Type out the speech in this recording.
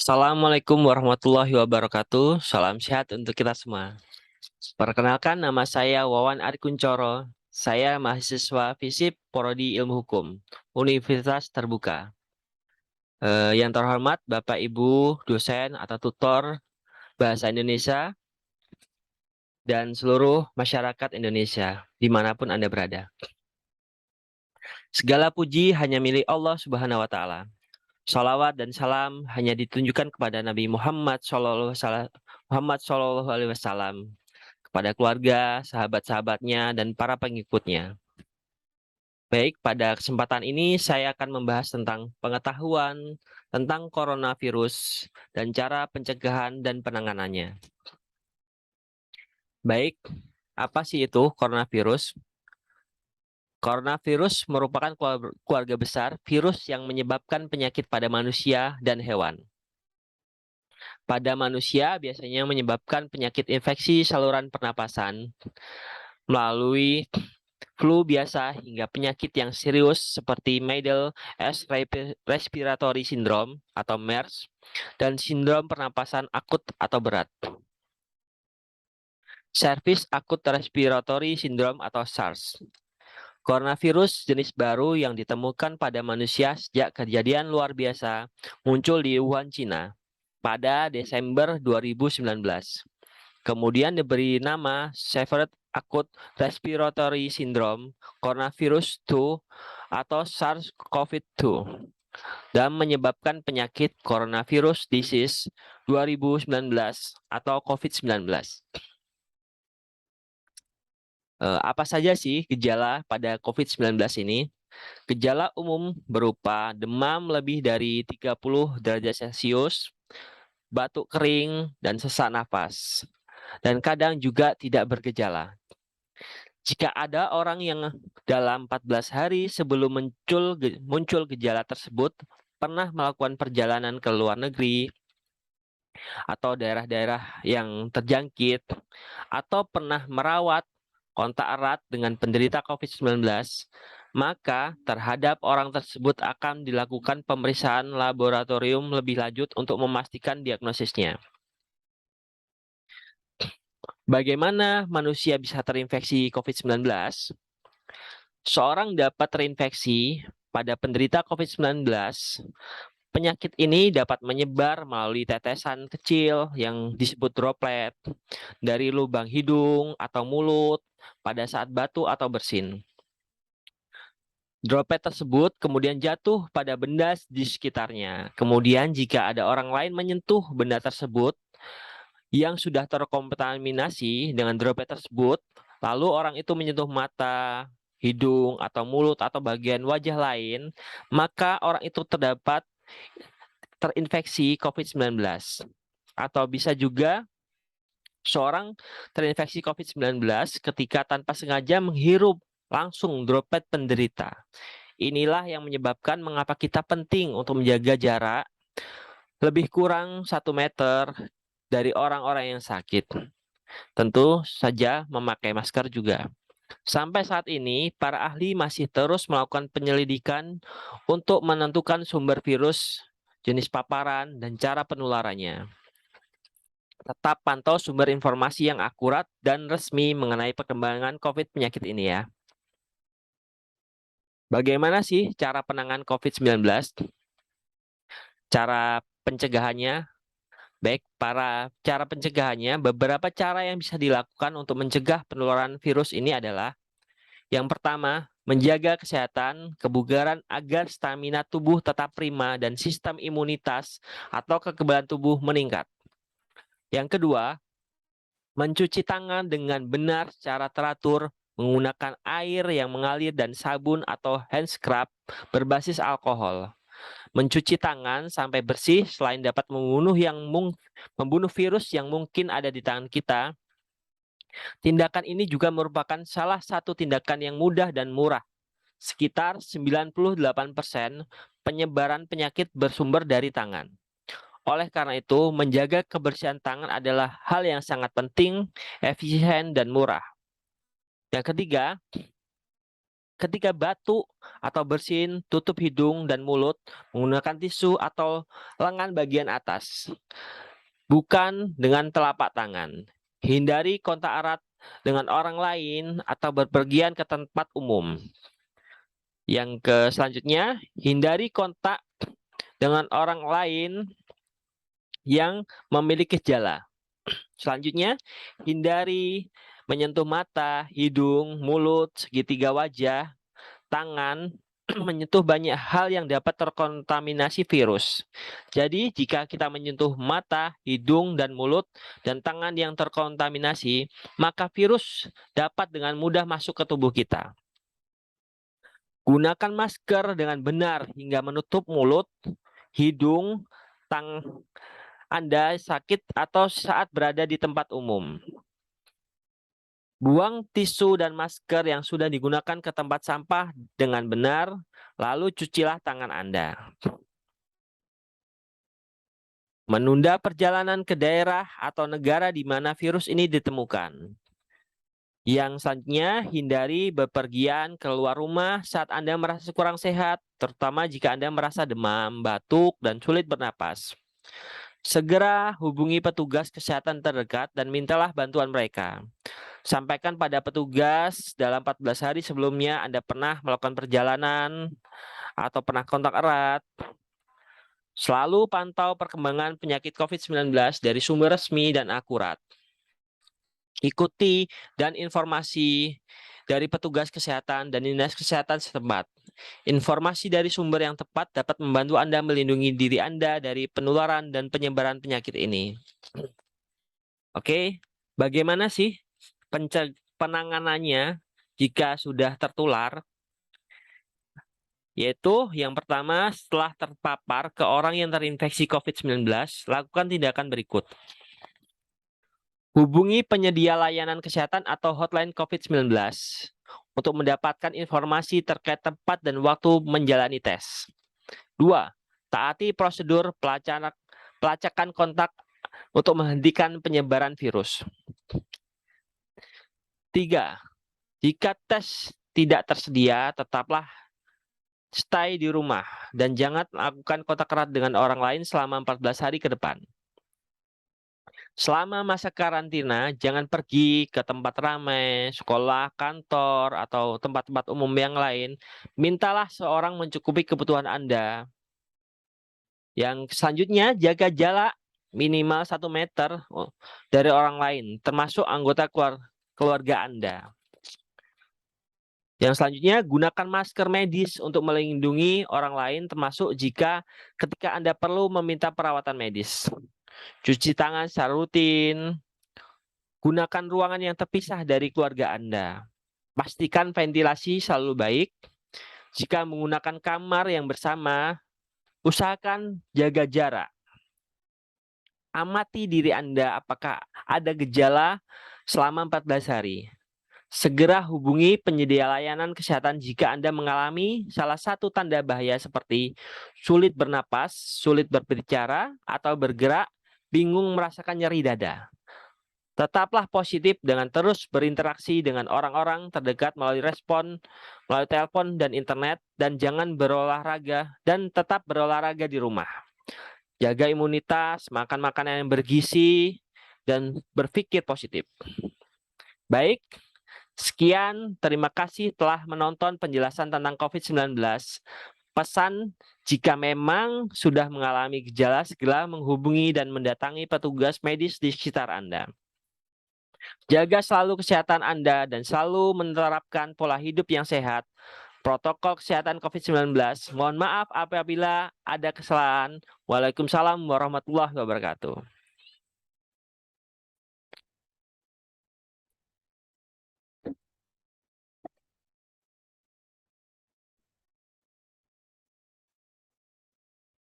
Assalamualaikum warahmatullahi wabarakatuh. Salam sehat untuk kita semua. Perkenalkan, nama saya Wawan Ari Kuncoro. Saya mahasiswa FISIP Prodi Ilmu Hukum, Universitas Terbuka. Yang terhormat Bapak Ibu dosen atau tutor Bahasa Indonesia dan seluruh masyarakat Indonesia, dimanapun Anda berada. Segala puji hanya milik Allah Subhanahu wa Ta'ala. Salawat dan salam hanya ditunjukkan kepada Nabi Muhammad Sallallahu Alaihi Wasallam, kepada keluarga, sahabat-sahabatnya, dan para pengikutnya. Baik, pada kesempatan ini saya akan membahas tentang pengetahuan tentang coronavirus dan cara pencegahan dan penanganannya. Baik, apa sih itu coronavirus? Coronavirus merupakan keluarga besar virus yang menyebabkan penyakit pada manusia dan hewan. Pada manusia biasanya menyebabkan penyakit infeksi saluran pernapasan melalui flu biasa hingga penyakit yang serius seperti Middle East Respiratory Syndrome atau MERS dan sindrom pernapasan akut atau berat. Service Acute Respiratory Syndrome atau SARS. Coronavirus jenis baru yang ditemukan pada manusia sejak kejadian luar biasa muncul di Wuhan, Cina pada Desember 2019. Kemudian diberi nama Severe Acute Respiratory Syndrome Coronavirus 2 atau SARS-CoV-2 dan menyebabkan penyakit Coronavirus Disease 2019 atau COVID-19. Apa saja sih gejala pada COVID-19 ini? Gejala umum berupa demam lebih dari 30 derajat Celcius, batuk kering, dan sesak nafas. Dan kadang juga tidak bergejala. Jika ada orang yang dalam 14 hari sebelum muncul gejala tersebut pernah melakukan perjalanan ke luar negeri atau daerah-daerah yang terjangkit atau pernah merawat kontak erat dengan penderita COVID-19, maka terhadap orang tersebut akan dilakukan pemeriksaan laboratorium lebih lanjut untuk memastikan diagnosisnya. Bagaimana manusia bisa terinfeksi COVID-19? Seorang dapat terinfeksi pada penderita COVID-19. Penyakit ini dapat menyebar melalui tetesan kecil yang disebut droplet dari lubang hidung atau mulut pada saat batuk atau bersin. Droplet tersebut kemudian jatuh pada benda di sekitarnya. Kemudian jika ada orang lain menyentuh benda tersebut yang sudah terkontaminasi dengan droplet tersebut, lalu orang itu menyentuh mata, hidung, atau mulut, atau bagian wajah lain, maka orang itu terdapat terinfeksi COVID-19. Atau bisa juga seorang terinfeksi COVID-19 ketika tanpa sengaja menghirup langsung droplet penderita. Inilah yang menyebabkan mengapa kita penting untuk menjaga jarak lebih kurang 1 meter dari orang-orang yang sakit. Tentu saja memakai masker juga. Sampai saat ini, para ahli masih terus melakukan penyelidikan untuk menentukan sumber virus, jenis paparan, dan cara penularannya. Tetap pantau sumber informasi yang akurat dan resmi mengenai perkembangan COVID penyakit ini ya. Bagaimana sih cara penanganan COVID-19? Cara pencegahannya? Baik, cara pencegahannya, beberapa cara yang bisa dilakukan untuk mencegah penularan virus ini adalah yang pertama, menjaga kesehatan, kebugaran agar stamina tubuh tetap prima dan sistem imunitas atau kekebalan tubuh meningkat. Yang kedua, mencuci tangan dengan benar secara teratur menggunakan air yang mengalir dan sabun atau hand scrub berbasis alkohol. Mencuci tangan sampai bersih selain dapat membunuh virus yang mungkin ada di tangan kita. Tindakan ini juga merupakan salah satu tindakan yang mudah dan murah. Sekitar 98% penyebaran penyakit bersumber dari tangan. Oleh karena itu, menjaga kebersihan tangan adalah hal yang sangat penting, efisien, dan murah. Yang ketiga, Ketika batuk atau bersin, tutup hidung dan mulut menggunakan tisu atau lengan bagian atas, bukan dengan telapak tangan. Hindari kontak erat dengan orang lain atau berpergian ke tempat umum. Yang selanjutnya, hindari kontak dengan orang lain yang memiliki gejala. Selanjutnya, hindari menyentuh mata, hidung, mulut, segitiga wajah, tangan, menyentuh banyak hal yang dapat terkontaminasi virus. Jadi, jika kita menyentuh mata, hidung, dan mulut, dan tangan yang terkontaminasi, maka virus dapat dengan mudah masuk ke tubuh kita. Gunakan masker dengan benar hingga menutup mulut, hidung, Anda sakit atau saat berada di tempat umum. Buang tisu dan masker yang sudah digunakan ke tempat sampah dengan benar, lalu cucilah tangan Anda. Menunda perjalanan ke daerah atau negara di mana virus ini ditemukan. Yang selanjutnya, hindari bepergian keluar rumah saat Anda merasa kurang sehat, terutama jika Anda merasa demam, batuk, dan sulit bernapas. Segera hubungi petugas kesehatan terdekat dan mintalah bantuan mereka. Sampaikan pada petugas dalam 14 hari sebelumnya Anda pernah melakukan perjalanan atau pernah kontak erat. Selalu pantau perkembangan penyakit COVID-19 dari sumber resmi dan akurat. Ikuti dan informasi dari petugas kesehatan dan dinas kesehatan setempat. Informasi dari sumber yang tepat dapat membantu Anda melindungi diri Anda dari penularan dan penyebaran penyakit ini. Oke, bagaimana sih penanganannya jika sudah tertular? Yaitu yang pertama, setelah terpapar ke orang yang terinfeksi COVID-19, lakukan tindakan berikut. Hubungi penyedia layanan kesehatan atau hotline COVID-19 untuk mendapatkan informasi terkait tempat dan waktu menjalani tes. 2. Taati prosedur pelacakan kontak untuk menghentikan penyebaran virus. 3. Jika tes tidak tersedia, tetaplah stay di rumah dan jangan melakukan kontak erat dengan orang lain selama 14 hari ke depan. Selama masa karantina, jangan pergi ke tempat ramai, sekolah, kantor, atau tempat-tempat umum yang lain. Mintalah seorang mencukupi kebutuhan Anda. Yang selanjutnya, jaga jarak minimal 1 meter dari orang lain, termasuk anggota keluarga Anda. Yang selanjutnya, gunakan masker medis untuk melindungi orang lain, termasuk ketika Anda perlu meminta perawatan medis. Cuci tangan secara rutin. Gunakan ruangan yang terpisah dari keluarga Anda. Pastikan ventilasi selalu baik. Jika menggunakan kamar yang bersama, usahakan jaga jarak. Amati diri Anda apakah ada gejala selama 14 hari. Segera hubungi penyedia layanan kesehatan jika Anda mengalami salah satu tanda bahaya seperti sulit bernapas, sulit berbicara, atau bergerak, bingung merasakan nyeri dada. Tetaplah positif dengan terus berinteraksi dengan orang-orang terdekat melalui telepon dan internet, dan jangan berolahraga dan tetap berolahraga di rumah. Jaga imunitas, makan makanan yang bergizi, dan berpikir positif. Baik, sekian, terima kasih telah menonton penjelasan tentang COVID-19. Pesan, jika memang sudah mengalami gejala, segera menghubungi dan mendatangi petugas medis di sekitar Anda. Jaga selalu kesehatan Anda dan selalu menerapkan pola hidup yang sehat. Protokol kesehatan COVID-19. Mohon maaf apabila ada kesalahan. Waalaikumsalam warahmatullahi wabarakatuh.